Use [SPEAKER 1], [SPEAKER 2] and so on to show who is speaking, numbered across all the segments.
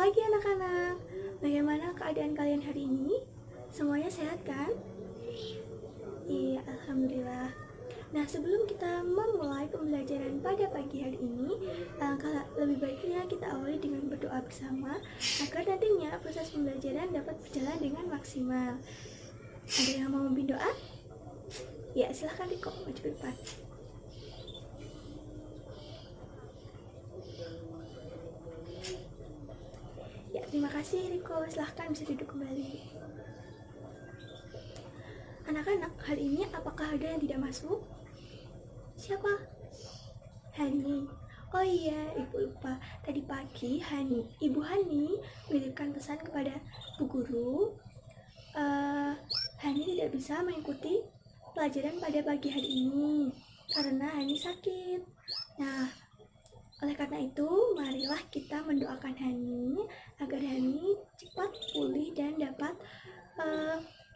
[SPEAKER 1] pagi anak-anak. Bagaimana keadaan kalian hari ini? Semuanya sehat kan? Iya, alhamdulillah. Nah, sebelum kita memulai pembelajaran pada pagi hari ini, alangkah lebih baiknya kita awali dengan berdoa bersama agar nantinya proses pembelajaran dapat berjalan dengan maksimal. Ada yang mau memimpin doa? Ya, silahkan Riko, maju ke depan. Ya, terima kasih Riko. Silahkan bisa duduk kembali. Anak-anak, hari ini apakah ada yang tidak masuk? Siapa? Hani. Oh iya, Ibu lupa. Tadi pagi Ibu Hani menitipkan pesan kepada Bu Guru. Hani tidak bisa mengikuti pelajaran pada pagi hari ini karena Hani sakit. Nah, oleh karena itu, marilah kita mendoakan Hani agar Hani cepat pulih dan dapat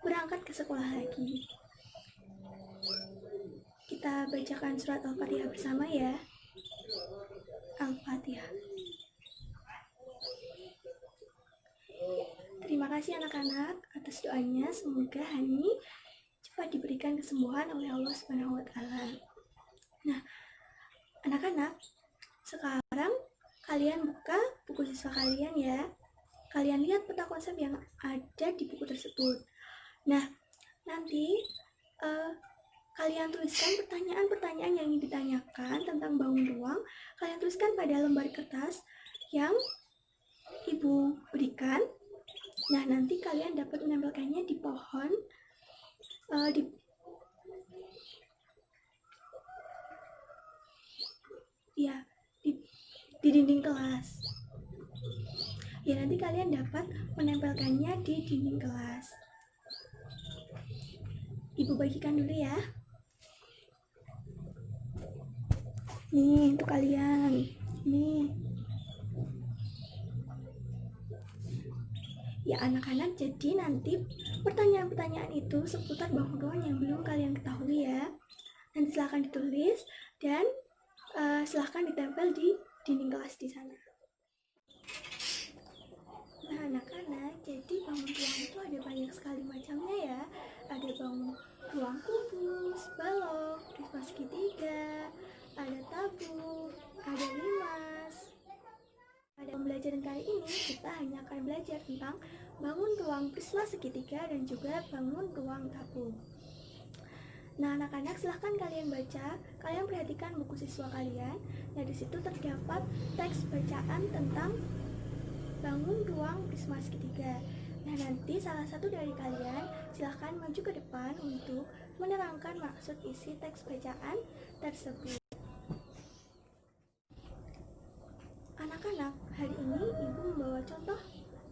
[SPEAKER 1] berangkat ke sekolah lagi. Kita bacakan surat Al-Fatihah bersama ya. Al-Fatihah. Terima kasih anak-anak atas doanya. Semoga Hani cepat diberikan kesembuhan oleh Allah Subhanahu wa Ta'ala. Nah, anak-anak, sekarang kalian buka buku siswa kalian ya. Kalian lihat peta konsep yang ada di buku tersebut. Nah, nanti kalian tuliskan pertanyaan-pertanyaan yang ingin ditanyakan tentang bangun ruang. Kalian tuliskan pada lembar kertas yang Ibu berikan. Nah, nanti kalian dapat menempelkannya di pohon, di dinding kelas. Ya, nanti kalian dapat menempelkannya di dinding kelas. Ibu bagikan dulu ya. Nih, untuk kalian. Nih. Ya anak-anak, jadi nanti pertanyaan-pertanyaan itu seputar bangun ruang yang belum kalian ketahui ya. Nanti silahkan ditulis dan silahkan ditempel di dinding kelas di sana. Nah anak-anak, jadi bangun ruang itu ada banyak sekali macamnya ya. Ada bangun ruang kubus, balok, prisma segitiga, ada tabung, ada limas. Pada pembelajaran kali ini kita hanya akan belajar tentang bangun ruang prisma segitiga dan juga bangun ruang tabung. Nah anak-anak, silahkan kalian baca, kalian perhatikan buku siswa kalian. Nah di situ terdapat teks bacaan tentang bangun ruang prisma segitiga. Nah nanti salah satu dari kalian silahkan maju ke depan untuk menerangkan maksud isi teks bacaan tersebut. Anak-anak, hari ini Ibu membawa contoh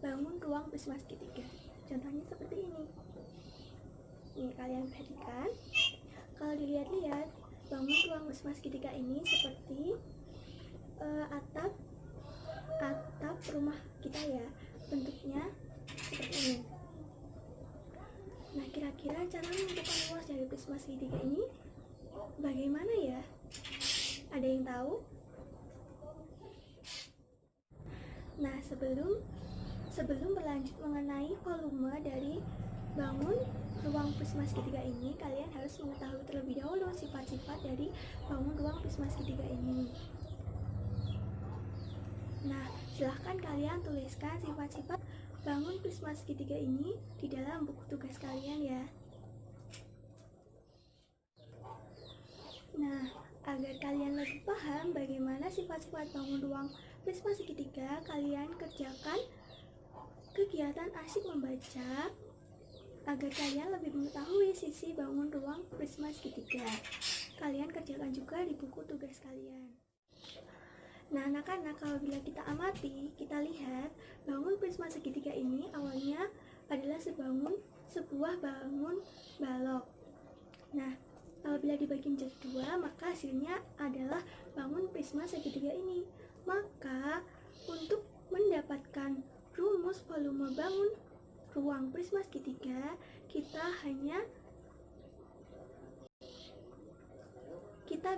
[SPEAKER 1] bangun ruang prisma segitiga. Contohnya seperti ini. Nih kalian perhatikan. Kalau dilihat-lihat, bangun ruang prisma segitiga ini seperti atap rumah kita ya. Bentuknya seperti ini. Nah, kira-kira cara menentukan luas dari prisma segitiga ini bagaimana ya? Ada yang tahu? Nah, sebelum berlanjut mengenai volume dari bangun ruang prisma segitiga ini, kalian harus mengetahui terlebih dahulu sifat-sifat dari bangun ruang prisma segitiga ini. Nah, silahkan kalian tuliskan sifat-sifat bangun prisma segitiga ini di dalam buku tugas kalian ya. Nah, agar kalian lebih paham bagaimana sifat-sifat bangun ruang prisma segitiga, kalian kerjakan kegiatan asyik membaca agar kalian lebih mengetahui sisi bangun ruang prisma segitiga. Kalian kerjakan juga di buku tugas kalian. Nah anak-anak, kalau bila kita amati, kita lihat bangun prisma segitiga ini awalnya adalah sebuah bangun balok. Nah, apabila dibagi menjadi dua, maka hasilnya adalah bangun prisma segitiga ini. Maka untuk mendapatkan rumus volume bangun ruang prisma segitiga, kita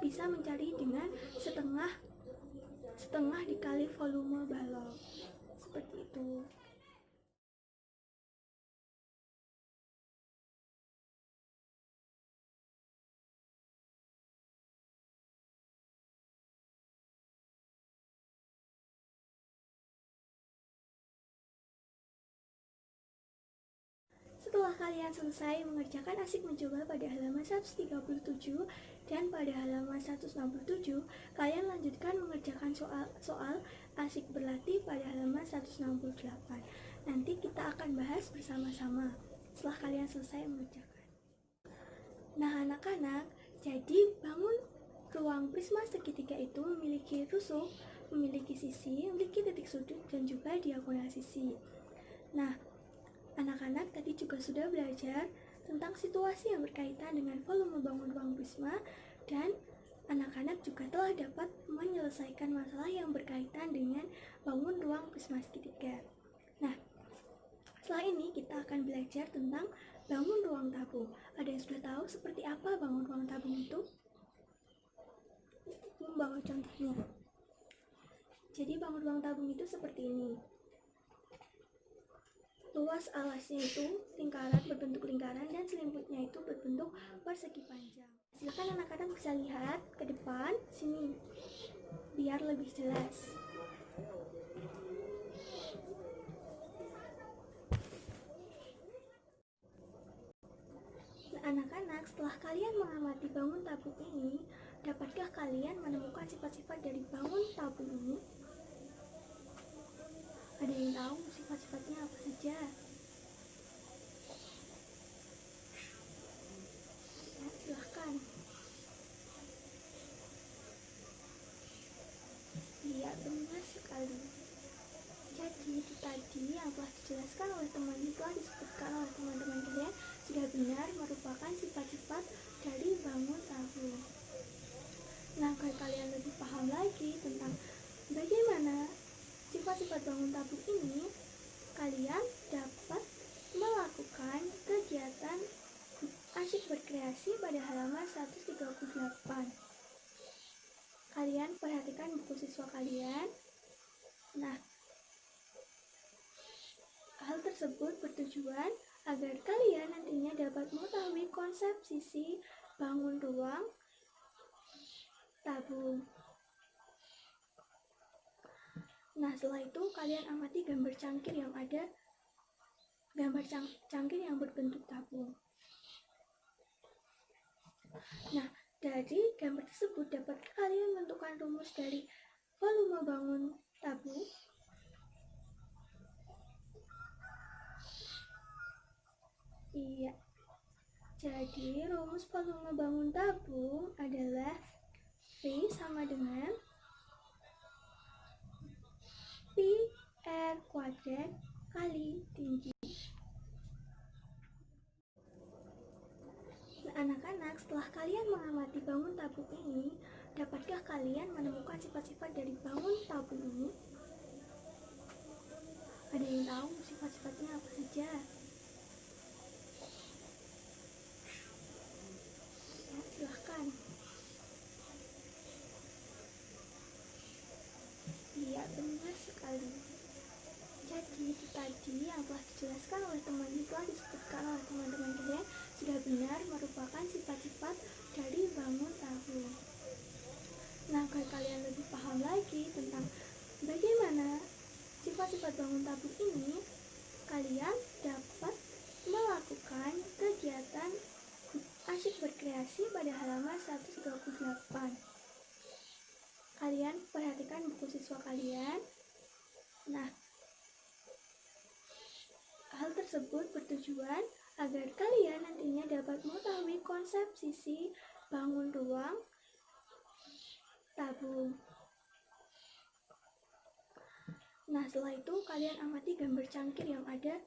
[SPEAKER 1] bisa mencari dengan setengah dikali volume balok, seperti itu. Setelah kalian selesai mengerjakan asik mencoba pada halaman 137 dan pada halaman 167, kalian lanjutkan mengerjakan soal asik berlatih pada halaman 168. Nanti kita akan bahas bersama-sama setelah kalian selesai mengerjakan. Nah anak-anak, jadi bangun ruang prisma segitiga itu memiliki rusuk, memiliki sisi, memiliki titik sudut, dan juga diagonal sisi. Nah, anak-anak tadi juga sudah belajar tentang situasi yang berkaitan dengan volume bangun ruang prisma, dan anak-anak juga telah dapat menyelesaikan masalah yang berkaitan dengan bangun ruang prisma segitiga. Nah, setelah ini kita akan belajar tentang bangun ruang tabung. Ada yang sudah tahu seperti apa bangun ruang tabung itu? Membawa contohnya. Jadi bangun ruang tabung itu seperti ini. Luas alasnya itu lingkaran, berbentuk lingkaran, dan selimutnya itu berbentuk persegi panjang. Silakan anak-anak bisa lihat ke depan sini biar lebih jelas. Nah, anak-anak, setelah kalian mengamati bangun tabung ini, dapatkah kalian menemukan sifat-sifat dari bangun tabung ini? Ada yang tahu sifat-sifatnya apa saja? Ya, silahkan. Iya, benar sekali. Jadi itu tadi yang telah dijelaskan oleh disebutkan oleh teman-teman kalian sudah benar merupakan sifat-sifat dari bangun tabung. Nah, agar kalian lebih paham lagi tentang bagaimana sifat-sifat bangun tabung ini, kalian dapat melakukan kegiatan asyik berkreasi pada halaman 138. Kalian perhatikan buku siswa kalian. Nah, hal tersebut bertujuan agar kalian nantinya dapat mengetahui konsep sisi bangun ruang tabung. Nah, setelah itu kalian amati gambar cangkir yang ada, gambar cangkir yang berbentuk tabung. Nah, dari gambar tersebut dapat kalian menentukan rumus dari volume bangun tabung. Iya. Jadi rumus volume bangun tabung adalah V sama dengan Pi R kuadrat kali tinggi. Nah, anak-anak, setelah kalian mengamati bangun tabung ini, dapatkah kalian menemukan sifat-sifat dari bangun tabung ini? Ada yang tahu sifat-sifatnya apa saja? Ya, silahkan. Iya, benar sekali. Jadi itu tadi yang telah dijelaskan oleh disebutkan oleh teman-teman kalian sudah benar merupakan sifat-sifat dari bangun tabung. Nah, agar kalian lebih paham lagi tentang bagaimana sifat-sifat bangun tabung ini, kalian dapat melakukan kegiatan asyik berkreasi pada halaman 138. Kalian perhatikan buku siswa kalian. Nah, hal tersebut bertujuan agar kalian nantinya dapat mengetahui konsep sisi bangun ruang tabung. Nah, setelah itu kalian amati gambar cangkir yang ada,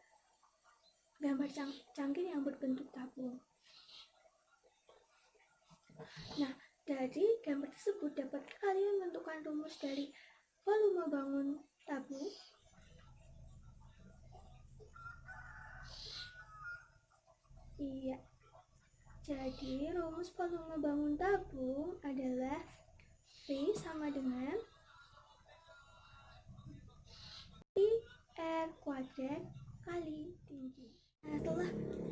[SPEAKER 1] gambar cangkir yang berbentuk tabung. Nah, dari gambar tersebut dapat kalian menentukan rumus dari volume bangun tabung. Iya. Jadi rumus volume bangun tabung adalah V sama dengan Pi R kuadrat kali tinggi.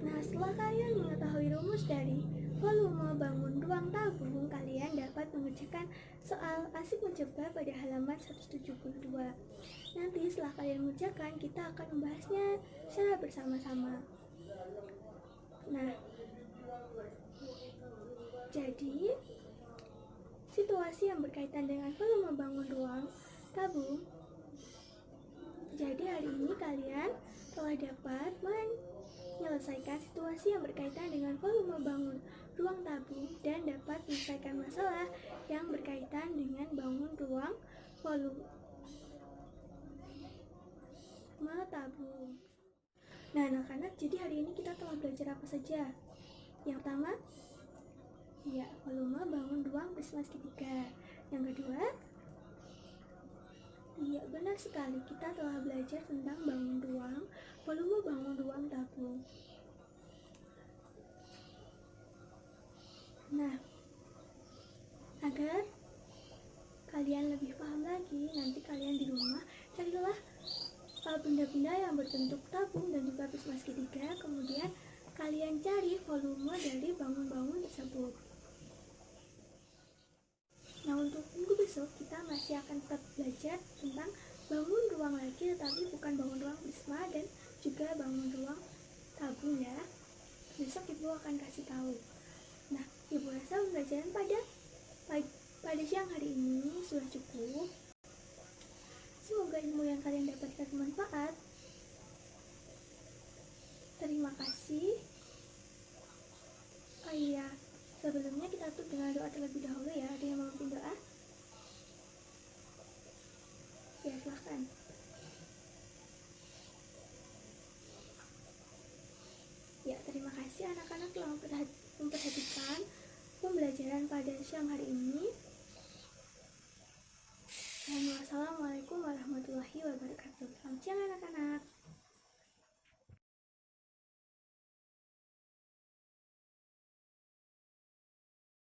[SPEAKER 1] Nah, setelah kalian mengetahui rumus dari volume bangun ruang tabung, kalian dapat mengerjakan soal asik mencoba pada halaman 172. Nanti setelah kalian mengerjakan, kita akan membahasnya secara bersama-sama. Nah, jadi situasi yang berkaitan dengan volume bangun ruang tabung. Jadi hari ini kalian telah dapat menyelesaikan situasi yang berkaitan dengan volume bangun ruang tabung dan dapat menyelesaikan masalah yang berkaitan dengan bangun ruang volume tabung. Nah, anak-anak, jadi hari ini kita telah belajar apa saja? Yang pertama, ya, volume bangun ruang prisma segitiga. Yang kedua, iya, benar sekali, kita telah belajar tentang bangun ruang, volume bangun ruang tabung. Nah, agar kalian lebih paham lagi, nanti kalian di rumah carilah benda-benda yang berbentuk tabung dan juga prisma segitiga, kemudian kalian cari volume dari bangun-bangun tersebut. Nah, untuk minggu besok kita masih akan tetap belajar tentang bangun ruang lagi, tetapi bukan bangun ruang prisma dan juga bangun ruang tabung ya. Besok ibu akan kasih tahu. Nah, ibu rasa pembelajaran pada siang hari ini sudah cukup. Semoga ilmu yang kalian dapatkan bermanfaat. Terima kasih. Oh iya, sebelumnya kita tutup dengan doa terlebih dahulu ya. Ada yang mau memimpin doa? Ya, silahkan. Ya, terima kasih anak-anak telah memperhatikan pembelajaran pada siang hari ini. Assalamualaikum warahmatullahi wabarakatuh.